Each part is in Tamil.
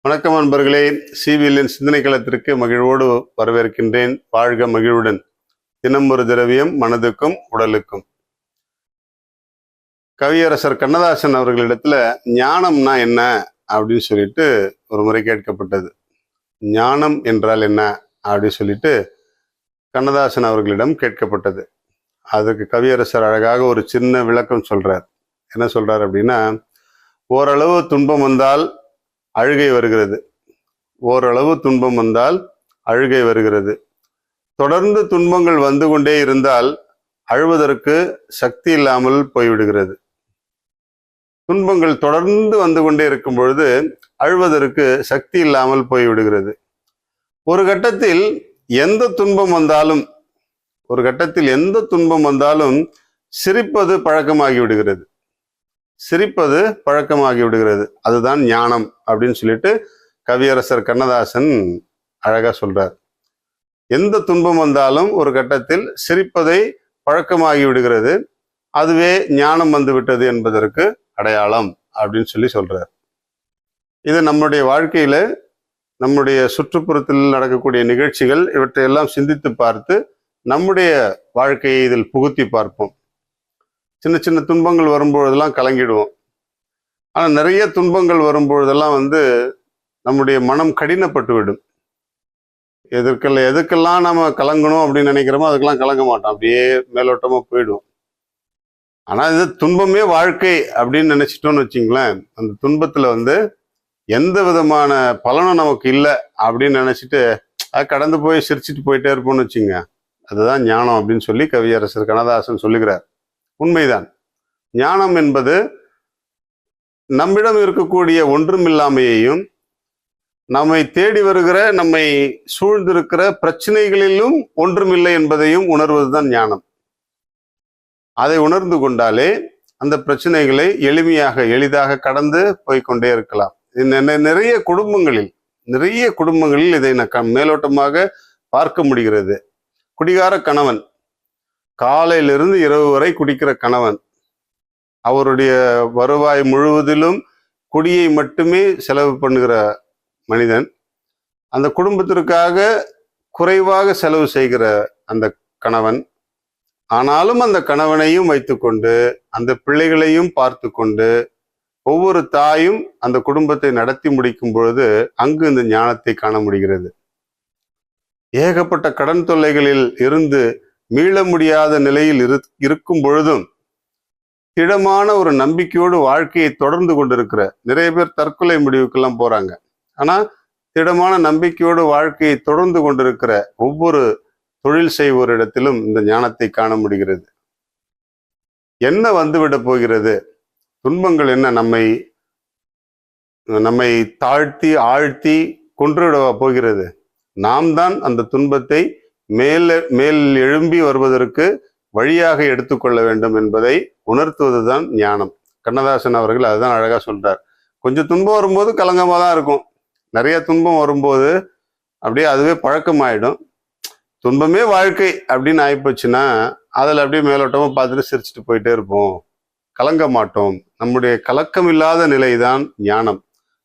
வணக்கம் நண்பர்களே, சிவிலின் சிந்தனை களத்திற்கு மகிழ்வோடு வரவேற்கின்றேன். வாழ்க மகிழ்வுடன். தினம் ஒரு திரவியம், மனதுக்கும் உடலுக்கும். கவியரசர் கண்ணதாசன் அவர்களிடத்துல ஞானம்னா என்ன அப்படின்னு சொல்லிட்டு ஒரு முறை கேட்கப்பட்டது. ஞானம் என்றால் என்ன அப்படின்னு சொல்லிட்டு கண்ணதாசன் அவர்களிடம் கேட்கப்பட்டது. அதுக்கு கவியரசர் அழகாக ஒரு சின்ன விளக்கம் சொல்றார். என்ன சொல்றார் அப்படின்னா, ஓரளவு துன்பம் வந்தால் அழுகை வருகிறது. ஓரளவு துன்பம் வந்தால் அழுகை வருகிறது. தொடர்ந்து துன்பங்கள் வந்து கொண்டே இருந்தால் அழுவதற்கு சக்தி இல்லாமல் போய்விடுகிறது. துன்பங்கள் தொடர்ந்து வந்து கொண்டே இருக்கும் பொழுது அழுவதற்கு சக்தி இல்லாமல் போய்விடுகிறது. ஒரு கட்டத்தில் எந்த துன்பம் வந்தாலும் சிரிப்பது பழக்கமாகி விடுகிறது. அதுதான் ஞானம் அப்படின்னு சொல்லிட்டு கவியரசர் கண்ணதாசன் அழகா சொல்றார். எந்த துன்பம் வந்தாலும் ஒரு கட்டத்தில் சிரிப்பதை பழக்கமாகி விடுகிறது. அதுவே ஞானம் வந்து விட்டது என்பதற்கு அடையாளம் அப்படின்னு சொல்றார். இது நம்முடைய வாழ்க்கையில, நம்முடைய சுற்றுப்புறத்தில் நடக்கக்கூடிய நிகழ்ச்சிகள் இவற்றையெல்லாம் சிந்தித்து பார்த்து நம்முடைய வாழ்க்கையை இதில் புகுத்தி பார்ப்போம். சின்ன சின்ன துன்பங்கள் வரும்பொழுதெல்லாம் கலங்கிடுவோம். ஆனால் நிறைய துன்பங்கள் வரும்பொழுதெல்லாம் நம்முடைய மனம் கடினப்பட்டு விடும். எதுக்கெல்லாம் நம்ம கலங்கணும் அப்படின்னு நினைக்கிறோமோ அதுக்கெல்லாம் கலங்க மாட்டோம். அப்படியே மேலோட்டமாக போயிடுவோம். ஆனால் இது துன்பமே வாழ்க்கை அப்படின்னு நினைச்சிட்டோம்னு வச்சிங்களேன், அந்த துன்பத்தில் எந்த விதமான பலனும் நமக்கு இல்லை அப்படின்னு நினைச்சிட்டு கடந்து போய் சிரிச்சிட்டு போயிட்டே இருப்போம்னு வச்சுங்க. அதுதான் ஞானம் அப்படின்னு சொல்லி கவியரசர் கண்ணதாசன் சொல்லுகிறார். உண்மைதான். ஞானம் என்பது நம்மிடம் இருக்கக்கூடிய ஒன்றுமில்லாமையையும் நம்மை தேடி வருகிற, நம்மை சூழ்ந்திருக்கிற பிரச்சனைகளிலும் ஒன்றுமில்லை என்பதையும் உணர்வதுதான் ஞானம். அதை உணர்ந்து கொண்டாலே அந்த பிரச்சனைகளை எளிதாக கடந்து போய்கொண்டே இருக்கலாம். நிறைய குடும்பங்களில் இதை மேலோட்டமாக பார்க்க முடிகிறது. குடிகார கணவன், காலையிலிருந்து இரவு வரை குடிக்கிற கணவன், அவருடைய வருவாய் முழுவதிலும் குடியை மட்டுமே செலவு பண்ணுகிற மனிதன், அந்த குடும்பத்திற்காக குறைவாக செலவு செய்கிற அந்த கணவன், ஆனாலும் அந்த கணவனையும் வைத்துக்கொண்டு அந்த பிள்ளைகளையும் பார்த்து கொண்டு ஒவ்வொரு தாயும் அந்த குடும்பத்தை நடத்தி முடிக்கும் பொழுது அங்கு இந்த ஞானத்தை காண முடிகிறது. ஏகப்பட்ட கடன் தொல்லைகளில் இருந்து மீள முடியாத நிலையில் இருக்கும் பொழுதும் திடமான ஒரு நம்பிக்கையோடு வாழ்க்கையை தொடர்ந்து கொண்டிருக்கிற நிறைய பேர் தற்கொலை முடிவுக்கெல்லாம் போறாங்க. ஆனா திடமான நம்பிக்கையோடு வாழ்க்கையை தொடர்ந்து கொண்டிருக்கிற ஒவ்வொரு தொழில் செய்வோரிடத்திலும் இந்த ஞானத்தை காண முடிகிறது. என்ன வந்துவிட போகிறது? துன்பங்கள் என்ன நம்மை தாழ்த்தி ஆழ்த்தி கொன்றுவிடவா போகிறது? நாம் தான் அந்த துன்பத்தை மேல் எழும்பி வருவதற்கு வழியாக எடுத்துக்கொள்ள வேண்டும் என்பதை உணர்த்துவதுதான் ஞானம். கண்ணதாசன் அவர்கள் அதுதான் அழகா சொல்றார். கொஞ்சம் துன்பம் வரும்போது கலங்கமா தான் இருக்கும். நிறைய துன்பம் வரும்போது அப்படியே அதுவே பழக்கமாயிடும். துன்பமே வாழ்க்கை அப்படின்னு ஆயிப்போச்சுன்னா அதில் அப்படியே மேலோட்டமா பார்த்துட்டு சிரிச்சுட்டு போயிட்டே இருப்போம், கலங்க மாட்டோம். நம்முடைய கலக்கம் இல்லாத நிலைதான் ஞானம்.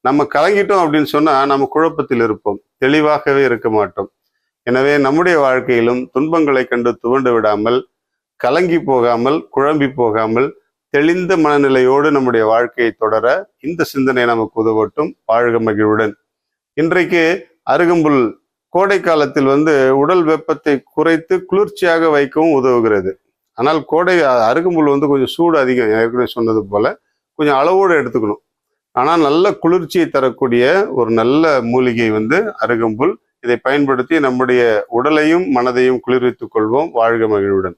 நம்ம கலங்கிட்டோம் அப்படின்னு சொன்னா நம்ம குழப்பத்தில் இருப்போம், தெளிவாகவே இருக்க மாட்டோம். எனவே நம்முடைய வாழ்க்கையிலும் துன்பங்களை கண்டு துவண்டு விடாமல், கலங்கி போகாமல், குழம்பி போகாமல், தெளிந்த மனநிலையோடு நம்முடைய வாழ்க்கையை தொடர இந்த சிந்தனை நமக்கு உதவட்டும். வாழ்க மகிழ்வுடன். இன்றைக்கு அருகம்புல் கோடை காலத்தில் உடல் வெப்பத்தை குறைத்து குளிர்ச்சியாக வைக்கவும் உதவுகிறது. ஆனால் அருகம்புல் கொஞ்சம் சூடு அதிகம். ஏற்கனவே சொன்னது போல கொஞ்சம் அளவோடு எடுத்துக்கணும். ஆனால் நல்ல குளிர்ச்சியை தரக்கூடிய ஒரு நல்ல மூலிகை அருகம்புல். இதை பயன்படுத்தி நம்முடைய உடலையும் மனதையும் குளிர்வித்துக் கொள்வோம். வாழ்க மகிழ்வுடன்.